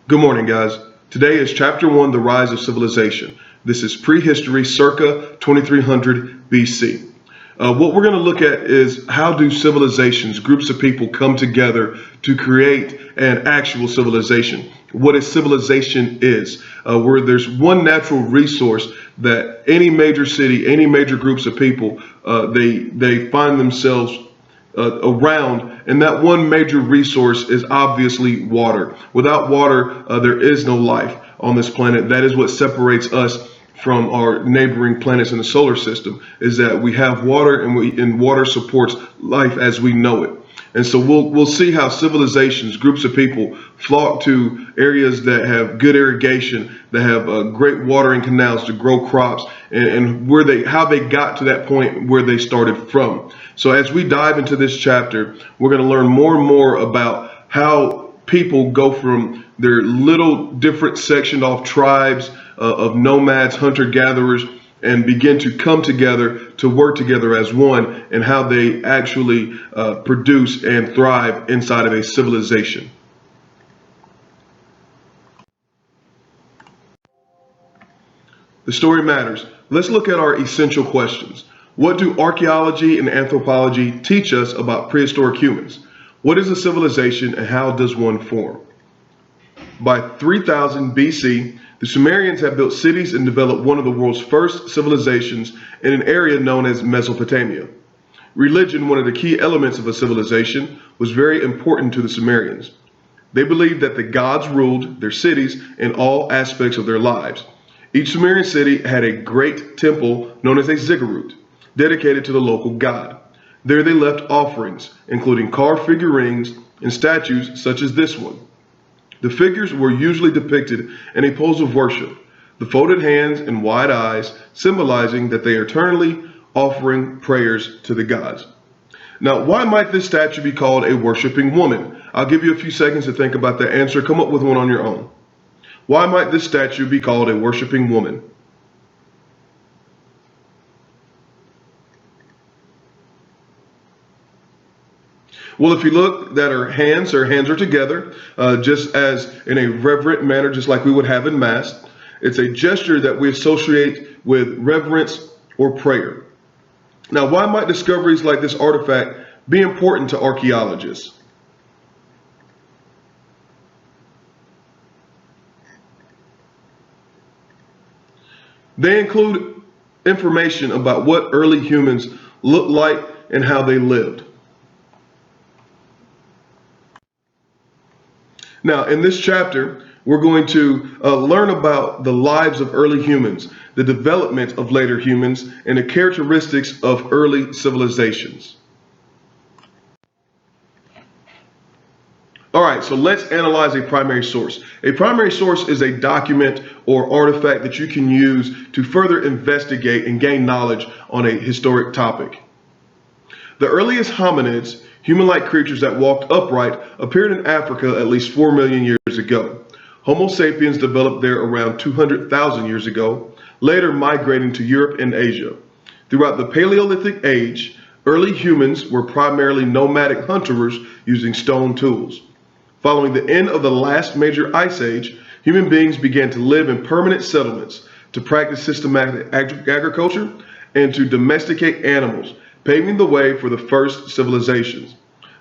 Good morning, guys. Today is Chapter 1, The Rise of Civilization. This is prehistory circa 2300 BC. What we're going to look at is how do civilizations, groups of people come together to create an actual civilization. What a civilization is, where there's one natural resource that any major city, any major groups of people, they find themselves around, and that one major resource is obviously water. Without water, there is no life on this planet. That is what separates us from our neighboring planets in the solar system, is that we have water, and water supports life as we know it. And so we'll see how civilizations, groups of people, flock to areas that have good irrigation, that have great watering canals to grow crops, and how they got to that point where they started from. So as we dive into this chapter, we're going to learn more and more about how people go from their little different sectioned off tribes of nomads, hunter-gatherers, and begin to come together to work together as one, and how they actually produce and thrive inside of a civilization. The story matters. Let's look at our essential questions. What do archaeology and anthropology teach us about prehistoric humans? What is a civilization, and how does one form? By 3000 BC, the Sumerians had built cities and developed one of the world's first civilizations in an area known as Mesopotamia. Religion, one of the key elements of a civilization, was very important to the Sumerians. They believed that the gods ruled their cities and all aspects of their lives. Each Sumerian city had a great temple known as a ziggurat, dedicated to the local god. There they left offerings, including carved figurines and statues such as this one. The figures were usually depicted in a pose of worship, the folded hands and wide eyes symbolizing that they are eternally offering prayers to the gods. Now, why might this statue be called a worshiping woman? I'll give you a few seconds to think about that answer. Come up with one on your own. Why might this statue be called a worshiping woman? Well, if you look that her hands are together, just as in a reverent manner, just like we would have in Mass. It's a gesture that we associate with reverence or prayer. Now, why might discoveries like this artifact be important to archaeologists? They include information about what early humans looked like and how they lived. Now, in this chapter, we're going to learn about the lives of early humans, the development of later humans, and the characteristics of early civilizations. All right, so let's analyze a primary source. A primary source is a document or artifact that you can use to further investigate and gain knowledge on a historic topic. The earliest hominids, human-like creatures that walked upright, appeared in Africa at least 4 million years ago. Homo sapiens developed there around 200,000 years ago, later migrating to Europe and Asia. Throughout the Paleolithic age, early humans were primarily nomadic hunterers using stone tools. Following the end of the last major ice age, human beings began to live in permanent settlements, to practice systematic agriculture, and to domesticate animals, paving the way for the first civilizations.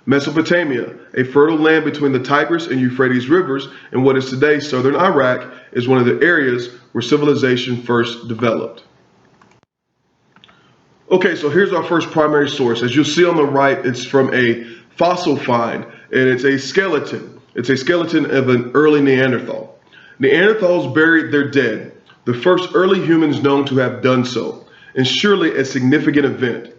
Mesopotamia, a fertile land between the Tigris and Euphrates rivers in what is today southern Iraq, is one of the areas where civilization first developed. Okay, so here's our first primary source. As you'll see on the right, it's from a fossil find, and it's a skeleton. It's a skeleton of an early Neanderthal. Neanderthals buried their dead, the first early humans known to have done so, and surely a significant event.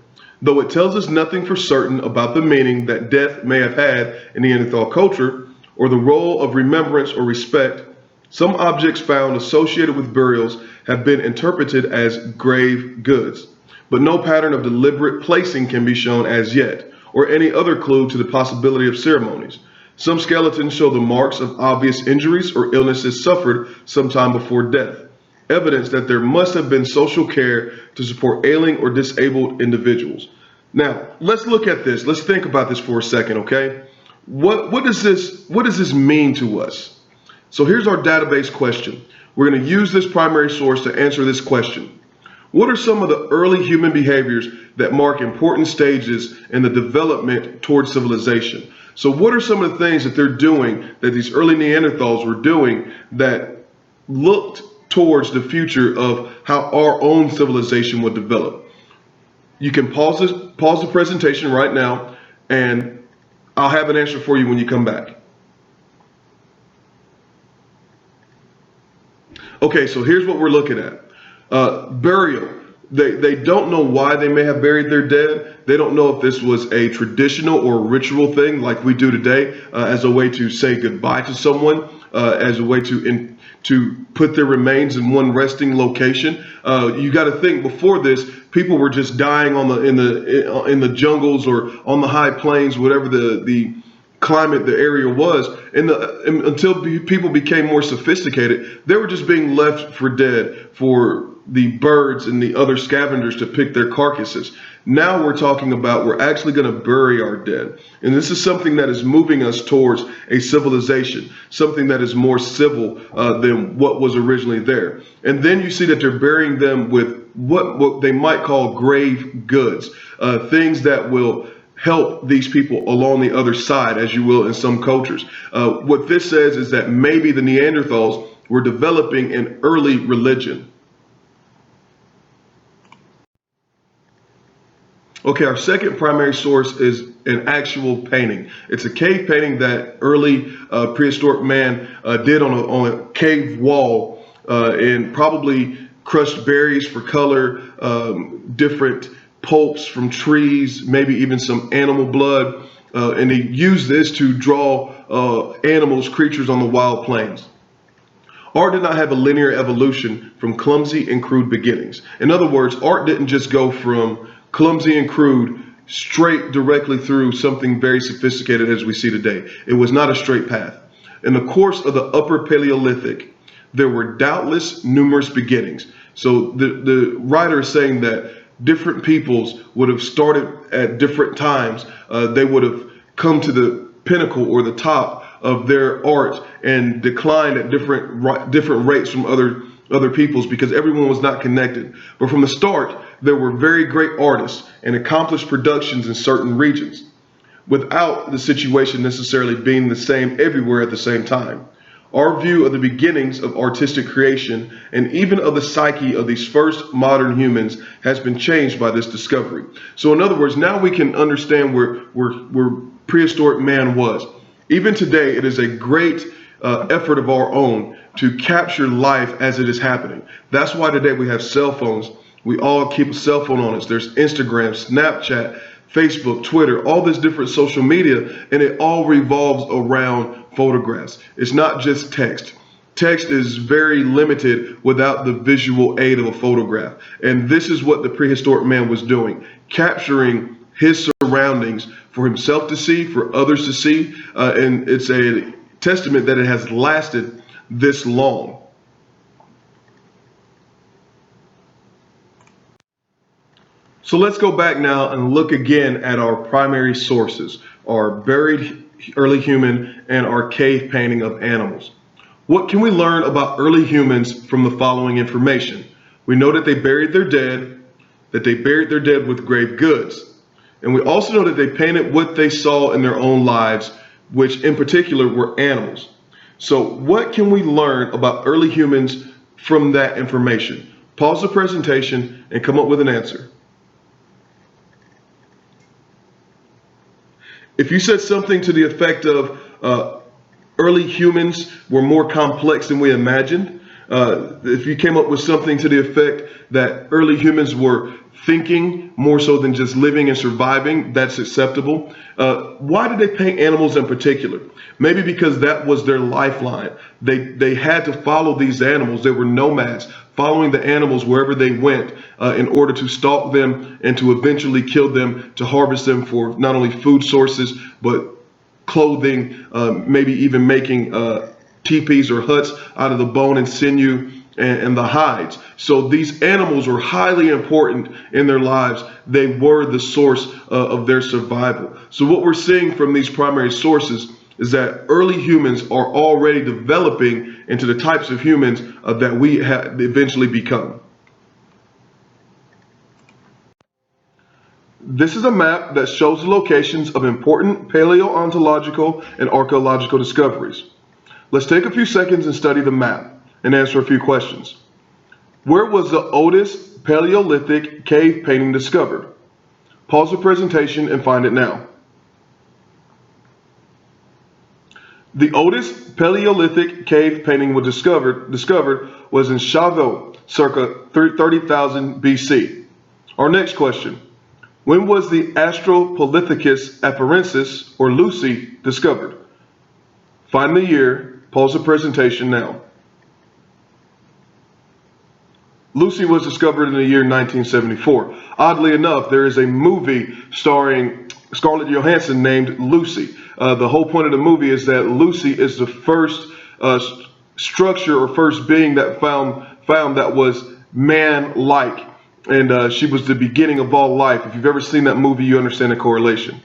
Though it tells us nothing for certain about the meaning that death may have had in Neanderthal culture, or the role of remembrance or respect, some objects found associated with burials have been interpreted as grave goods, but no pattern of deliberate placing can be shown as yet, or any other clue to the possibility of ceremonies. Some skeletons show the marks of obvious injuries or illnesses suffered sometime before death, evidence that there must have been social care to support ailing or disabled individuals. Now, let's look at this. Let's think about this for a second, okay? What does this mean to us? So here's our database question. We're going to use this primary source to answer this question. What are some of the early human behaviors that mark important stages in the development towards civilization? So what are some of the things that they're doing, that these early Neanderthals were doing, that looked towards the future of how our own civilization would develop? You can pause the presentation right now, and I'll have an answer for you when you come back. Okay, so here's what we're looking at. Burial. They don't know why they may have buried their dead. They don't know if this was a traditional or ritual thing like we do today, as a way to say goodbye to someone, as a way to put their remains in one resting location. You got to think, before this, people were just dying in the jungles or on the high plains, whatever the climate the area was, and until people became more sophisticated, they were just being left for dead for the birds and the other scavengers to pick their carcasses. Now we're talking about, we're actually going to bury our dead. And this is something that is moving us towards a civilization, something that is more civil than what was originally there. And then you see that they're burying them with what they might call grave goods, things that will help these people along the other side, as you will in some cultures. What this says is that maybe the Neanderthals were developing an early religion. Okay, our second primary source is an actual painting. It's a cave painting that early prehistoric man did on a cave wall, and probably crushed berries for color, different pulps from trees, maybe even some animal blood, and he used this to draw animals, creatures on the wild plains. Art did not have a linear evolution from clumsy and crude beginnings. In other words, art didn't just go from clumsy and crude straight directly through something very sophisticated as we see today. It was not a straight path. In the course of the Upper Paleolithic, there were doubtless numerous beginnings. So the writer is saying that different peoples would have started at different times. They would have come to the pinnacle or the top of their art and declined at different rates from other peoples, because everyone was not connected. But from the start, there were very great artists and accomplished productions in certain regions, without the situation necessarily being the same everywhere at the same time. Our view of the beginnings of artistic creation, and even of the psyche of these first modern humans, has been changed by this discovery. So in other words, now we can understand where prehistoric man was. Even today, it is a great effort of our own to capture life as it is happening. That's why today we have cell phones. We all keep a cell phone on us. There's Instagram, Snapchat, Facebook, Twitter, all this different social media, and it all revolves around photographs. It's not just text. Text is very limited without the visual aid of a photograph. And this is what the prehistoric man was doing, capturing his surroundings for himself to see, for others to see. And it's a testament that it has lasted this long. So let's go back now and look again at our primary sources, our buried early human and our cave painting of animals. What can we learn about early humans from the following information? We know that they buried their dead, with grave goods. And we also know that they painted what they saw in their own lives, which in particular were animals. So what can we learn about early humans from that information? Pause the presentation and come up with an answer. If you said something to the effect of early humans were more complex than we imagined, if you came up with something to the effect that early humans were thinking more so than just living and surviving, that's acceptable. Why did they paint animals in particular? Maybe because that was their lifeline. They had to follow these animals. They were nomads, following the animals wherever they went in order to stalk them and to eventually kill them, to harvest them for not only food sources, but clothing, maybe even making teepees or huts out of the bone and sinew and the hides. So these animals were highly important in their lives. They were the source of their survival. So what we're seeing from these primary sources is that early humans are already developing into the types of humans that we eventually become. This is a map that shows the locations of important paleontological and archaeological discoveries. Let's take a few seconds and study the map and answer a few questions. Where was the oldest Paleolithic cave painting discovered? Pause the presentation and find it now. The oldest Paleolithic cave painting was discovered was in Chavaux, circa 30,000 BC. Our next question. When was the Australopithecus afarensis, or Lucy, discovered? Find the year. Pause the presentation now. Lucy was discovered in the year 1974. Oddly enough, there is a movie starring Scarlett Johansson named Lucy. The whole point of the movie is that Lucy is the first structure or first being that found that was man-like. And she was the beginning of all life. If you've ever seen that movie, you understand the correlation.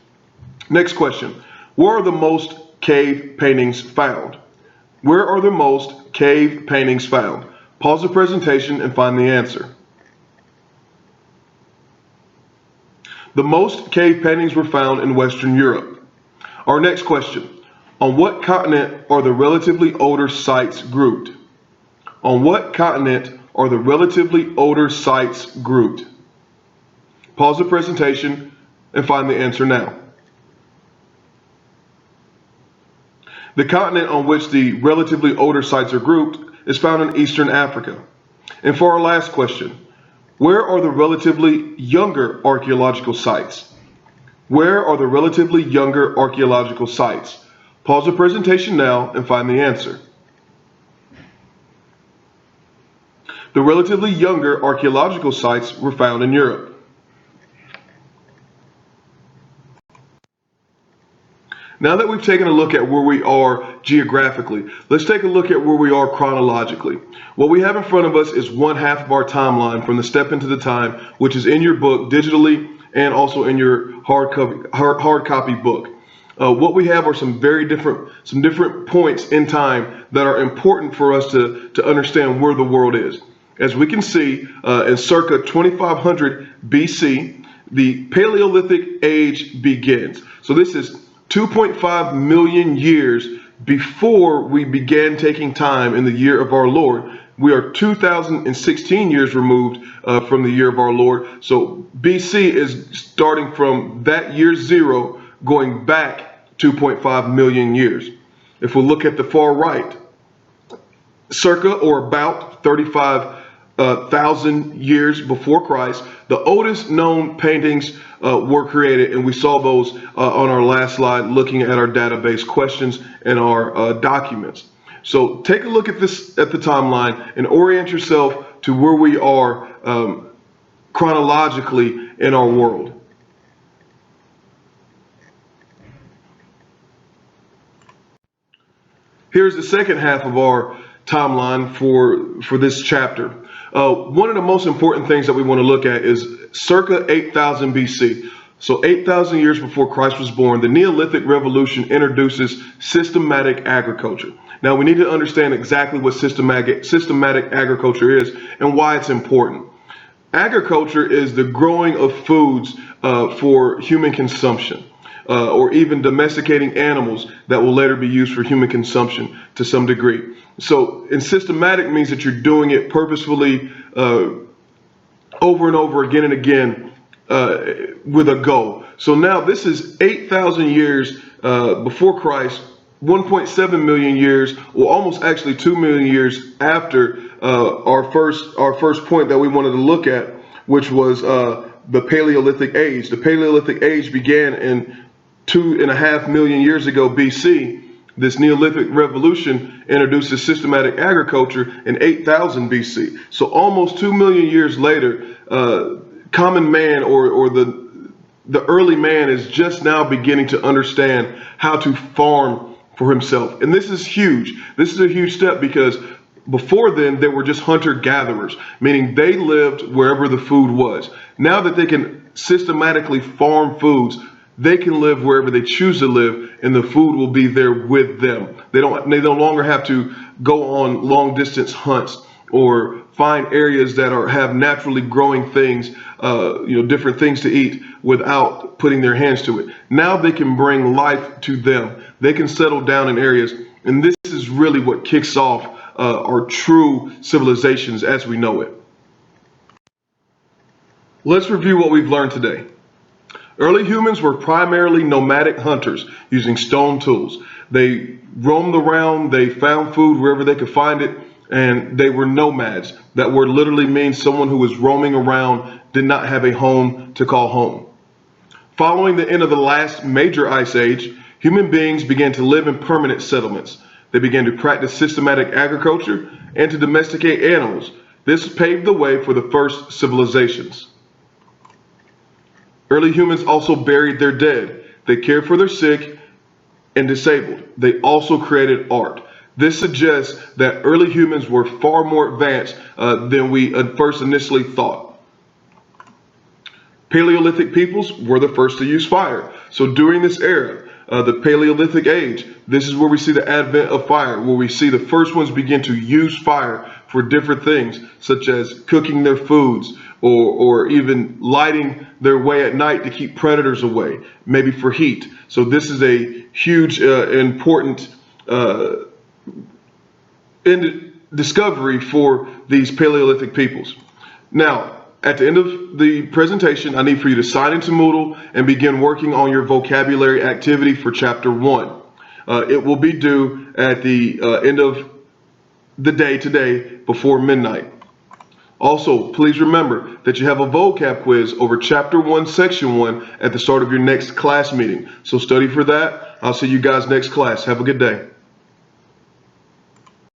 Next question. Where are the most cave paintings found? Where are the most cave paintings found? Pause the presentation and find the answer. The most cave paintings were found in Western Europe. Our next question. On what continent are the relatively older sites grouped? On what continent are the relatively older sites grouped? Pause the presentation and find the answer now. The continent on which the relatively older sites are grouped is found in Eastern Africa. And for our last question, where are the relatively younger archaeological sites? Where are the relatively younger archaeological sites? Pause the presentation now and find the answer. The relatively younger archaeological sites were found in Europe. Now that we've taken a look at where we are geographically, let's take a look at where we are chronologically. What we have in front of us is one half of our timeline from the Step Into the Time, which is in your book digitally and also in your hard copy book. What we have are some different points in time that are important for us to understand where the world is. As we can see, in circa 2500 BC, the Paleolithic age begins. So this is 2.5 million years before we began taking time in the year of our Lord. We are 2016 years removed from the year of our Lord. So BC is starting from that year zero, going back 2.5 million years. If we look at the far right, circa or about 35,000 years before Christ, the oldest known paintings were created, and we saw those on our last slide looking at our database questions and our documents. So take a look at this at the timeline and orient yourself to where we are chronologically in our world. Here's the second half of our timeline for this chapter. One of the most important things that we want to look at is circa 8000 BC. So 8,000 years before Christ was born, the Neolithic Revolution introduces systematic agriculture. Now we need to understand exactly what systematic agriculture is and why it's important. Agriculture is the growing of foods for human consumption. Or even domesticating animals that will later be used for human consumption to some degree. So, and systematic means that you're doing it purposefully over and over again and again with a goal. So now this is 8,000 years before Christ, 1.7 million years, or almost actually 2 million years after our first point that we wanted to look at, which was the Paleolithic age. The Paleolithic age began in 2.5 million years ago BC. This Neolithic Revolution introduces systematic agriculture in 8000 BC. So almost 2 million years later, common man or the early man is just now beginning to understand how to farm for himself. And this is huge. This is a huge step because before then, they were just hunter-gatherers, meaning they lived wherever the food was. Now that they can systematically farm foods, they can live wherever they choose to live, and the food will be there with them. They no longer have to go on long distance hunts or find areas that have naturally growing things, different things to eat without putting their hands to it. Now they can bring life to them. They can settle down in areas, and this is really what kicks off our true civilizations as we know it. Let's review what we've learned today. Early humans were primarily nomadic hunters using stone tools. They roamed around, they found food wherever they could find it, and they were nomads. That word literally means someone who was roaming around, did not have a home to call home. Following the end of the last major ice age, human beings began to live in permanent settlements. They began to practice systematic agriculture and to domesticate animals. This paved the way for the first civilizations. Early humans also buried their dead. They cared for their sick and disabled. They also created art. This suggests that early humans were far more advanced than we at first initially thought. Paleolithic peoples were the first to use fire. So during this era, the Paleolithic age, this is where we see the advent of fire, where we see the first ones begin to use fire for different things, such as cooking their foods or even lighting their way at night to keep predators away, maybe for heat. So this is a huge, important discovery for these Paleolithic peoples. Now, at the end of the presentation, I need for you to sign into Moodle and begin working on your vocabulary activity for Chapter 1. It will be due at the end of the day today before midnight. Also, please remember that you have a vocab quiz over Chapter 1, Section 1 at the start of your next class meeting. So study for that. I'll see you guys next class. Have a good day.